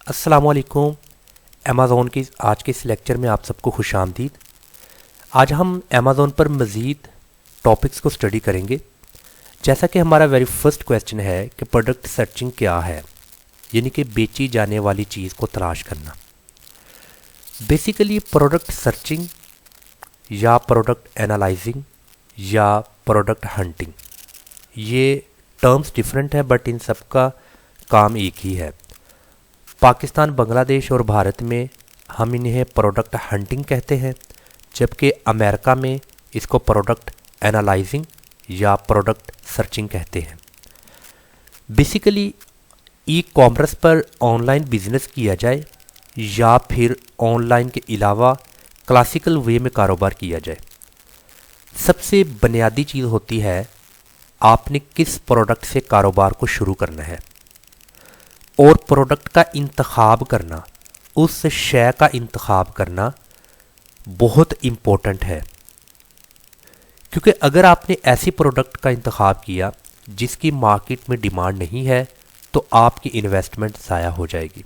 अस्सलाम वालेकुम। अमेज़ॉन की आज के इस लेक्चर में आप सबको खुशामदीद। आज हम अमेज़ॉन पर मज़ीद टॉपिक्स को स्टडी करेंगे। जैसा कि हमारा वेरी फर्स्ट क्वेश्चन है कि प्रोडक्ट सर्चिंग क्या है, यानी कि बेची जाने वाली चीज़ को तलाश करना। बेसिकली प्रोडक्ट सर्चिंग या प्रोडक्ट एनालाइजिंग या प्रोडक्ट हंटिंग, ये टर्म्स डिफरेंट है बट इन सब का काम एक ही है। पाकिस्तान, बांग्लादेश और भारत में हम इन्हें प्रोडक्ट हंटिंग कहते हैं, जबकि अमेरिका में इसको प्रोडक्ट एनालाइजिंग या प्रोडक्ट सर्चिंग कहते हैं। बेसिकली ई कॉमर्स पर ऑनलाइन बिजनेस किया जाए या फिर ऑनलाइन के अलावा क्लासिकल वे में कारोबार किया जाए, सबसे बुनियादी चीज़ होती है आपने किस प्रोडक्ट से कारोबार को शुरू करना है और प्रोडक्ट का इंतखाब करना, उस शय का इंतखाब करना बहुत इम्पोर्टेंट है। क्योंकि अगर आपने ऐसी प्रोडक्ट का इंतखाब किया जिसकी मार्केट में डिमांड नहीं है तो आपकी इन्वेस्टमेंट ज़ाया हो जाएगी।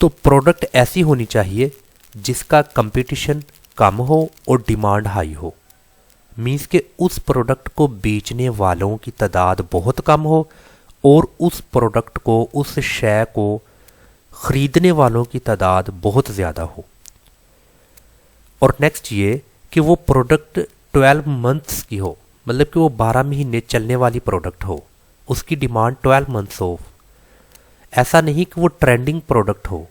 तो प्रोडक्ट ऐसी होनी चाहिए जिसका कंपटीशन कम हो और डिमांड हाई हो। मीन्स के उस प्रोडक्ट को बेचने वालों की तादाद बहुत कम हो और उस प्रोडक्ट को, उस शय को ख़रीदने वालों की तादाद बहुत ज़्यादा हो। और नेक्स्ट ये कि वो प्रोडक्ट 12 मंथ्स की हो, मतलब कि वो 12 महीने चलने वाली प्रोडक्ट हो, उसकी डिमांड 12 मंथ्स हो। ऐसा नहीं कि वो ट्रेंडिंग प्रोडक्ट हो,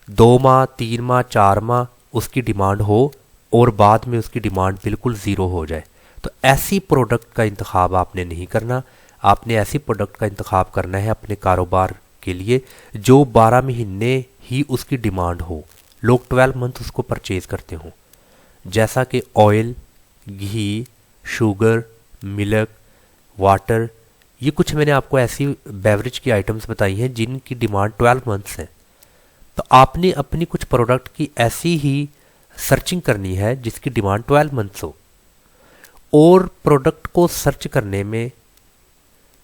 2 माह 3 माह 4 माह उसकी डिमांड हो और बाद में उसकी डिमांड बिल्कुल ज़ीरो हो जाए। तो ऐसी प्रोडक्ट का इंतखाब आपने नहीं करना। आपने ऐसी प्रोडक्ट का इंतखाब करना है अपने कारोबार के लिए जो 12 महीने ही उसकी डिमांड हो, लोग 12 मंथ उसको परचेज करते हों। जैसा कि ऑयल, घी, शुगर, मिल्क, वाटर, ये कुछ मैंने आपको ऐसी बेवरेज की आइटम्स बताई हैं जिनकी डिमांड 12 मंथ्स है। तो आपने अपनी कुछ प्रोडक्ट की ऐसी ही सर्चिंग करनी है जिसकी डिमांड 12 मंथ्स हो। और प्रोडक्ट को सर्च करने में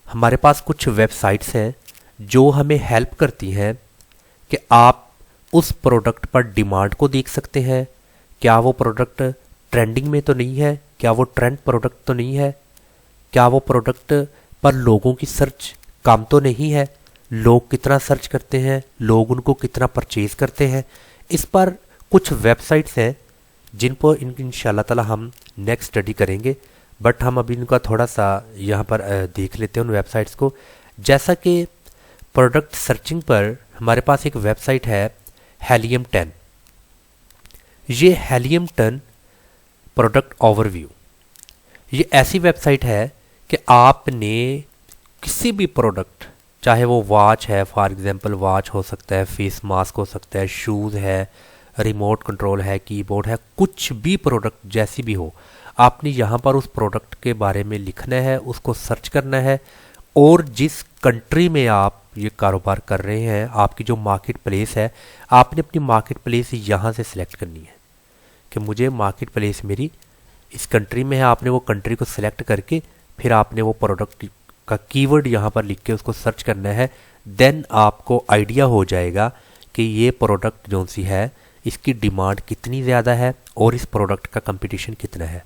हमारे पास कुछ वेबसाइट्स हैं जो हमें हेल्प करती हैं कि आप उस प्रोडक्ट पर डिमांड को देख सकते हैं। क्या वो प्रोडक्ट ट्रेंडिंग में तो नहीं है, क्या वो ट्रेंड प्रोडक्ट तो नहीं है, क्या वो प्रोडक्ट पर लोगों की सर्च कम तो नहीं है, लोग कितना सर्च करते हैं, लोग उनको कितना परचेज करते हैं। इस पर कुछ वेबसाइट्स हैं जिन पर इंशाल्लाह ताला हम नेक्स्ट स्टडी करेंगे, बट हम अभी इनका थोड़ा सा यहाँ पर देख लेते हैं उन वेबसाइट्स को। जैसा कि प्रोडक्ट सर्चिंग पर हमारे पास एक वेबसाइट है हेलियम 10। ये हेलियम 10 प्रोडक्ट ओवरव्यू, ये ऐसी वेबसाइट है कि आपने किसी भी प्रोडक्ट, चाहे वो वॉच है, फॉर एग्जांपल वॉच हो सकता है, फेस मास्क हो सकता है, शूज़ है, रिमोट कंट्रोल है, कीबोर्ड है, कुछ भी प्रोडक्ट जैसी भी हो, आपने यहाँ पर उस प्रोडक्ट के बारे में लिखना है, उसको सर्च करना है और जिस कंट्री में आप ये कारोबार कर रहे हैं, आपकी जो मार्केट प्लेस है, आपने अपनी मार्केट प्लेस यहाँ से सिलेक्ट करनी है कि मुझे मार्केट प्लेस मेरी इस कंट्री में है। आपने वो कंट्री को सिलेक्ट करके फिर आपने वो प्रोडक्ट का कीवर्ड यहाँ पर लिख के उसको सर्च करना है। देन आपको आइडिया हो जाएगा कि ये प्रोडक्ट जो सी है इसकी डिमांड कितनी ज़्यादा है और इस प्रोडक्ट का कंपटीशन कितना है।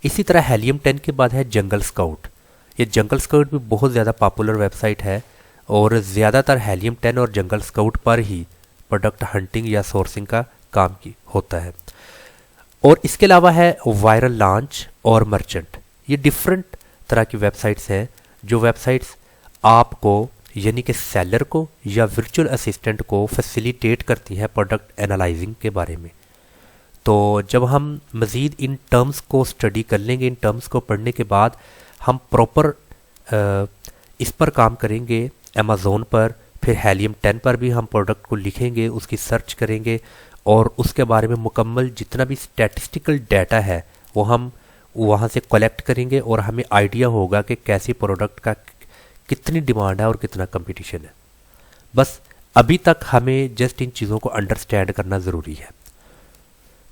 इसी तरह हेलियम 10 के बाद है जंगल स्काउट। ये जंगल स्काउट भी बहुत ज़्यादा पॉपुलर वेबसाइट है और ज़्यादातर हेलियम 10 और जंगल स्काउट पर ही प्रोडक्ट हंटिंग या सोर्सिंग का काम की होता है। और इसके अलावा है वायरल लॉन्च और मर्चेंट। ये डिफरेंट तरह की वेबसाइट्स हैं जो वेबसाइट्स आपको, यानी कि सेलर को या वर्चुअल असिस्टेंट को फैसिलिटेट करती हैं प्रोडक्ट एनालाइजिंग के बारे में। तो जब हम मज़ीद इन टर्म्स को स्टडी कर लेंगे, इन टर्म्स को पढ़ने के बाद हम प्रॉपर इस पर काम करेंगे अमेज़ोन पर, फिर हेलियम 10 पर भी हम प्रोडक्ट को लिखेंगे, उसकी सर्च करेंगे और उसके बारे में मुकम्मल जितना भी स्टैटिस्टिकल डाटा है वो हम वहाँ से कलेक्ट करेंगे और हमें आइडिया होगा कि कैसी प्रोडक्ट का कितनी डिमांड है और कितना कंपटीशन है। बस अभी तक हमें जस्ट इन चीज़ों को अंडरस्टैंड करना ज़रूरी है।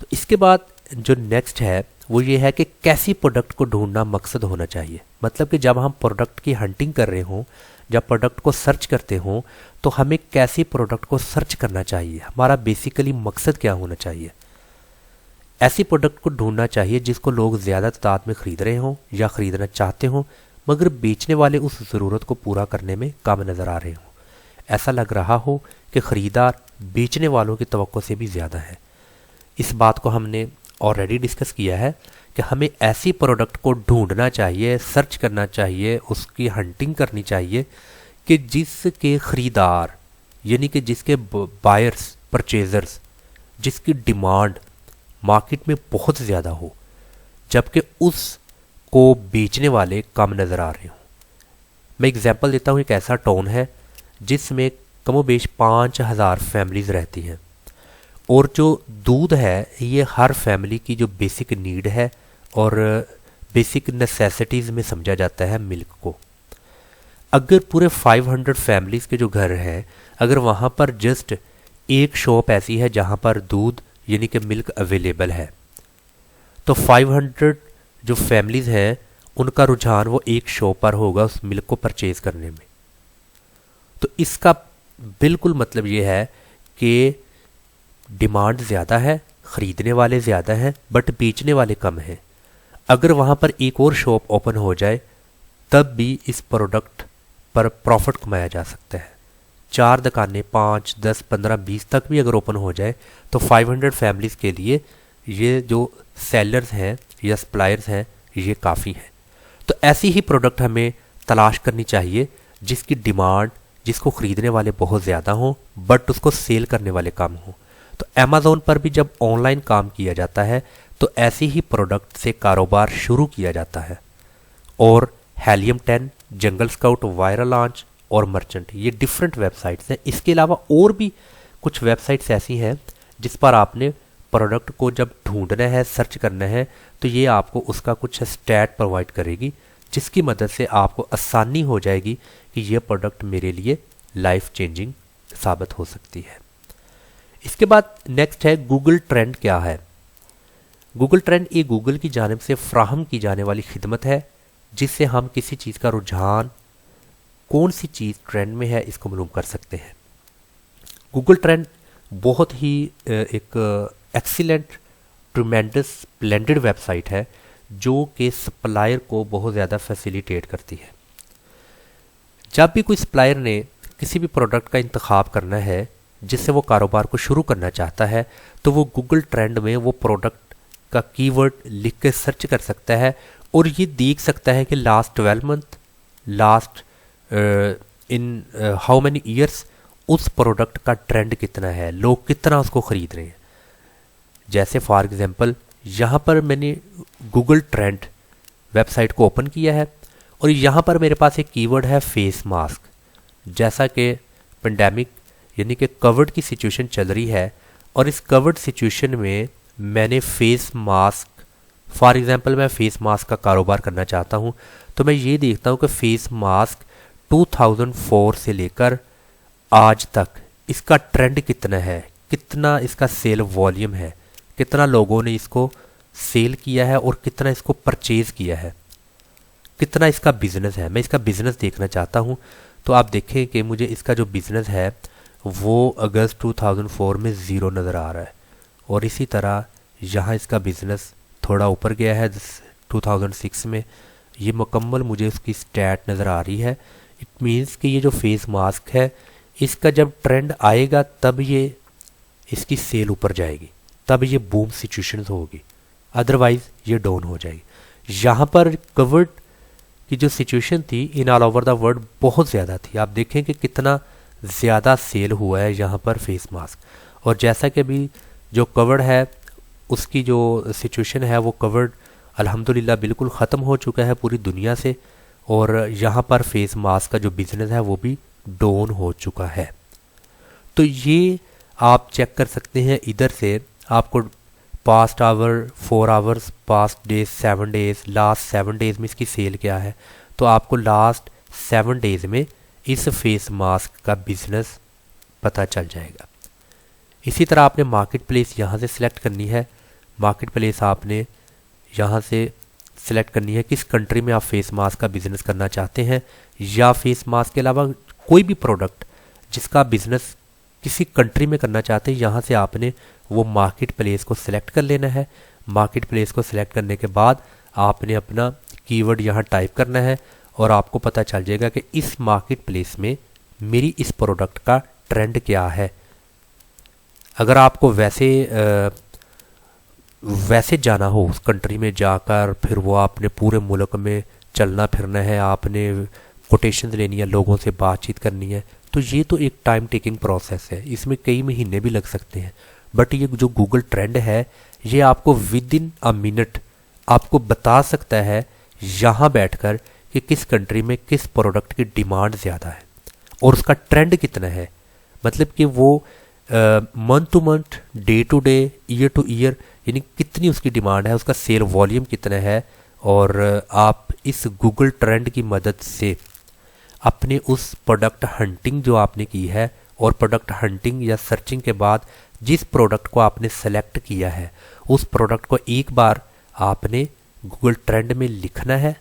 तो इसके बाद जो नेक्स्ट है वो ये है कि कैसी प्रोडक्ट को ढूंढना मकसद होना चाहिए। मतलब कि जब हम प्रोडक्ट की हंटिंग कर रहे हों, जब प्रोडक्ट को सर्च करते हों, तो हमें कैसी प्रोडक्ट को सर्च करना चाहिए, हमारा बेसिकली मकसद क्या होना चाहिए। ऐसी प्रोडक्ट को ढूंढना चाहिए जिसको लोग ज़्यादा तादाद में ख़रीद रहे हों या ख़रीदना चाहते हों, मगर बेचने वाले उस ज़रूरत को पूरा करने में काम नज़र आ रहे हों। ऐसा लग रहा हो कि ख़रीदार बेचने वालों की तवक्को से भी ज़्यादा है। इस बात को हमने ऑलरेडी डिस्कस किया है कि हमें ऐसी प्रोडक्ट को ढूंढना चाहिए, सर्च करना चाहिए, उसकी हंटिंग करनी चाहिए कि जिसके ख़रीदार यानी कि जिसके बायर्स, परचेज़र्स, जिसकी डिमांड मार्केट में बहुत ज़्यादा हो, जबकि उसको बेचने वाले कम नज़र आ रहे हों। मैं एग्जांपल देता हूँ, एक ऐसा टाउन है जिसमें कमोबेश 5000 फैमिलीज़ रहती हैं, और जो दूध है ये हर फैमिली की जो बेसिक नीड है और बेसिक नेसेसिटीज़ में समझा जाता है मिल्क को। अगर पूरे 500 फैमिलीज़ के जो घर हैं, अगर वहाँ पर जस्ट एक शॉप ऐसी है जहाँ पर दूध यानी कि मिल्क अवेलेबल है, तो 500 जो फैमिलीज़ हैं उनका रुझान वो एक शॉप पर होगा उस मिल्क को परचेज़ करने में। तो इसका बिल्कुल मतलब ये है कि डिमांड ज़्यादा है, ख़रीदने वाले ज़्यादा हैं, बट बेचने वाले कम हैं। अगर वहाँ पर एक और शॉप ओपन हो जाए तब भी इस प्रोडक्ट पर प्रॉफिट कमाया जा सकता है। 4 दुकानें 5, 10, 15, 20 तक भी अगर ओपन हो जाए तो 500 फैमिलीज़ के लिए ये जो सेलर्स हैं या सप्लायर्स हैं ये काफ़ी हैं। तो ऐसी ही प्रोडक्ट हमें तलाश करनी चाहिए जिसकी डिमांड, जिसको ख़रीदने वाले बहुत ज़्यादा हों बट उसको सेल करने वाले कम हों। तो अमेज़ॉन पर भी जब ऑनलाइन काम किया जाता है तो ऐसी ही प्रोडक्ट से कारोबार शुरू किया जाता है। और हेलियम 10, जंगल स्काउट, वायरल लॉन्च और मर्चेंट ये डिफरेंट वेबसाइट्स हैं। इसके अलावा और भी कुछ वेबसाइट्स ऐसी हैं जिस पर आपने प्रोडक्ट को जब ढूंढना है, सर्च करना है, तो ये आपको उसका कुछ स्टैट प्रोवाइड करेगी जिसकी मदद से आपको आसानी हो जाएगी कि ये प्रोडक्ट मेरे लिए लाइफ चेंजिंग साबित हो सकती है। इसके बाद नेक्स्ट है गूगल ट्रेंड क्या है। गूगल ट्रेंड ये गूगल की जानिब से फ्राहम की जाने वाली खिदमत है जिससे हम किसी चीज़ का रुझान, कौन सी चीज़ ट्रेंड में है, इसको मालूम कर सकते हैं। गूगल ट्रेंड बहुत ही एक एक्सीलेंट, ट्रिमेंडस, स्प्लेंडेड वेबसाइट है जो कि सप्लायर को बहुत ज़्यादा फैसिलिटेट करती है। जब भी कोई सप्लायर ने किसी भी प्रोडक्ट का इंतखाब करना है जिससे वो कारोबार को शुरू करना चाहता है, तो वो गूगल ट्रेंड में वो प्रोडक्ट का कीवर्ड लिख के सर्च कर सकता है और ये देख सकता है कि last 12 month, last in how many years उस प्रोडक्ट का ट्रेंड कितना है, लोग कितना उसको ख़रीद रहे हैं। जैसे फॉर एग्जांपल यहाँ पर मैंने गूगल ट्रेंड वेबसाइट को ओपन किया है और यहाँ पर मेरे पास एक कीवर्ड है फेस मास्क। जैसा कि पेंडेमिक यानी कि कोविड की सिचुएशन चल रही है और इस कोविड सिचुएशन में मैंने फेस मास्क, फॉर एग्जांपल मैं फेस मास्क का कारोबार करना चाहता हूँ, तो मैं ये देखता हूँ कि फेस मास्क 2004 से लेकर आज तक इसका ट्रेंड कितना है, कितना इसका सेल वॉल्यूम है, कितना लोगों ने इसको सेल किया है और कितना इसको परचेज़ किया है, कितना इसका बिज़नेस है। मैं इसका बिज़नेस देखना चाहता हूँ। तो आप देखें कि मुझे इसका जो बिज़नेस है वो अगस्त 2004 में ज़ीरो नज़र आ रहा है और इसी तरह यहाँ इसका बिज़नेस थोड़ा ऊपर गया है 2006 में। ये मुकम्मल मुझे उसकी स्टैट नज़र आ रही है। इट मीन्स कि ये जो फेस मास्क है इसका जब ट्रेंड आएगा तब ये इसकी सेल ऊपर जाएगी, तब ये बूम सिचुएशन होगी, अदरवाइज़ ये डाउन हो जाएगी। यहाँ पर कोविड की जो सिचुएशन थी in all over the world बहुत ज़्यादा थी। आप देखें कि कितना ज़्यादा सेल हुआ है यहाँ पर फेस मास्क। और जैसा कि अभी जो कोविड है उसकी जो सिचुएशन है वो कोविड अल्हम्दुलिल्लाह बिल्कुल ख़त्म हो चुका है पूरी दुनिया से और यहाँ पर फेस मास्क का जो बिज़नेस है वो भी डाउन हो चुका है। तो ये आप चेक कर सकते हैं, इधर से आपको past hour, 4 hours, past days, 7 days, last 7 days में इसकी सेल क्या है, तो आपको लास्ट 7 डेज़ में इस फेस मास्क का बिज़नेस पता चल जाएगा। इसी तरह आपने मार्केट प्लेस यहाँ से सिलेक्ट करनी है। मार्केट प्लेस आपने यहाँ से सिलेक्ट करनी है किस कंट्री में आप फेस मास्क का बिज़नेस करना चाहते हैं, या फेस मास्क के अलावा कोई भी प्रोडक्ट जिसका बिज़नेस किसी कंट्री में करना चाहते हैं। यहाँ से आपने वो मार्केट प्लेस को सिलेक्ट कर लेना है। मार्केट प्लेस को सिलेक्ट करने के बाद आपने अपना कीवर्ड यहाँ टाइप करना है और आपको पता चल जाएगा कि इस मार्केट प्लेस में मेरी इस प्रोडक्ट का ट्रेंड क्या है। अगर आपको वैसे जाना हो उस कंट्री में जाकर, फिर वो आपने पूरे मुल्क में चलना फिरना है, आपने कोटेशन लेनी है, लोगों से बातचीत करनी है, तो ये तो एक टाइम टेकिंग प्रोसेस है, इसमें कई महीने भी लग सकते हैं। बट ये जो गूगल ट्रेंड है ये आपको विद इन अ मिनट आपको बता सकता है यहाँ बैठकर कि किस कंट्री में किस प्रोडक्ट की डिमांड ज़्यादा है और उसका ट्रेंड कितना है। मतलब कि वो month to month, day to day, year to year, यानी कितनी उसकी डिमांड है, उसका सेल वॉल्यूम कितना है। और आप इस गूगल ट्रेंड की मदद से अपने उस प्रोडक्ट हंटिंग जो आपने की है, और प्रोडक्ट हंटिंग या सर्चिंग के बाद जिस प्रोडक्ट को आपने सेलेक्ट किया है उस प्रोडक्ट को एक बार आपने गूगल ट्रेंड में लिखना है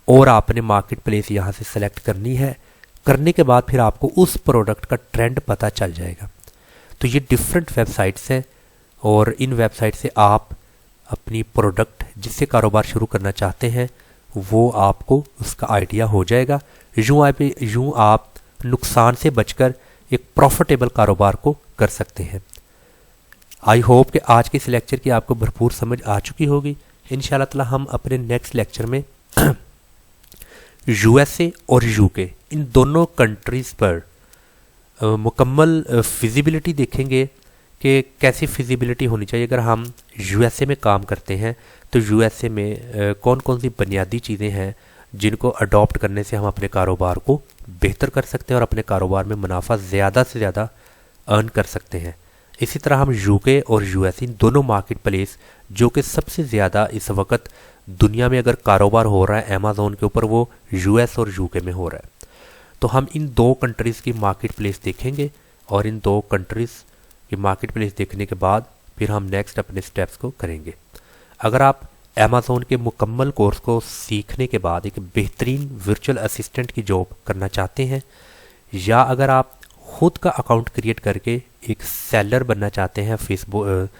और आपने मार्केट प्लेस यहाँ से सेलेक्ट करनी है। करने के बाद फिर आपको उस प्रोडक्ट का ट्रेंड पता चल जाएगा। तो ये डिफरेंट वेबसाइट्स हैं और इन वेबसाइट से आप अपनी प्रोडक्ट जिससे कारोबार शुरू करना चाहते हैं वो आपको उसका आइडिया हो जाएगा। यूँ आप नुकसान से बचकर एक प्रॉफिटेबल कारोबार को कर सकते हैं। आई होप कि आज के इस लेक्चर की आपको भरपूर समझ आ चुकी होगी। इंशाल्लाह ताला हम अपने नेक्स्ट लेक्चर में यूएसए और यूके इन दोनों कंट्रीज़ पर मुकम्मल फिजिबिलिटी देखेंगे कि कैसी फिजिबिलिटी होनी चाहिए। अगर हम यूएसए में काम करते हैं तो यूएसए में कौन कौन सी बुनियादी चीज़ें हैं जिनको अडॉप्ट करने से हम अपने कारोबार को बेहतर कर सकते हैं और अपने कारोबार में मुनाफा ज़्यादा से ज़्यादा अर्न कर सकते हैं। इसी तरह हम यूके और यूएस इन दोनों मार्केट प्लेस जो कि सबसे ज़्यादा इस वक्त दुनिया में अगर कारोबार हो रहा है अमेज़न के ऊपर, वो यूएस और यूके में हो रहा है। तो हम इन दो कंट्रीज़ की मार्केट प्लेस देखेंगे और इन दो कंट्रीज़ की मार्केट प्लेस देखने के बाद फिर हम नेक्स्ट अपने स्टेप्स को करेंगे। अगर आप अमेज़न के मुकम्मल कोर्स को सीखने के बाद एक बेहतरीन वर्चुअल असिस्टेंट की जॉब करना चाहते हैं, या अगर आप खुद का अकाउंट क्रिएट करके एक सेलर बनना चाहते हैं, फेसबुक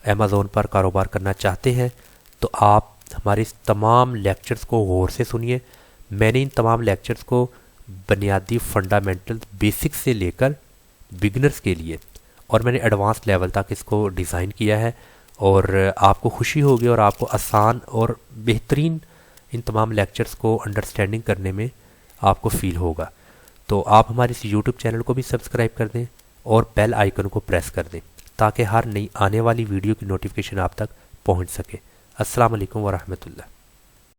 अमेज़न पर कारोबार करना चाहते हैं, तो आप हमारे इस तमाम लेक्चर्स को गौर से सुनिए। मैंने इन तमाम लेक्चर्स को बुनियादी फंडामेंटल बेसिक्स से लेकर बिगिनर्स के लिए और मैंने एडवांस लेवल तक इसको डिज़ाइन किया है और आपको खुशी होगी और आपको आसान और बेहतरीन इन तमाम लेक्चर्स को अंडरस्टैंडिंग करने में आपको फील होगा। तो आप हमारे इस यूट्यूब चैनल को भी सब्सक्राइब कर दें और बेल आइकन को प्रेस कर दें ताकि हर नई आने वाली वीडियो की नोटिफिकेशन आप तक पहुंच सके। अस्सलाम वालेकुम व रहमतुल्लाह।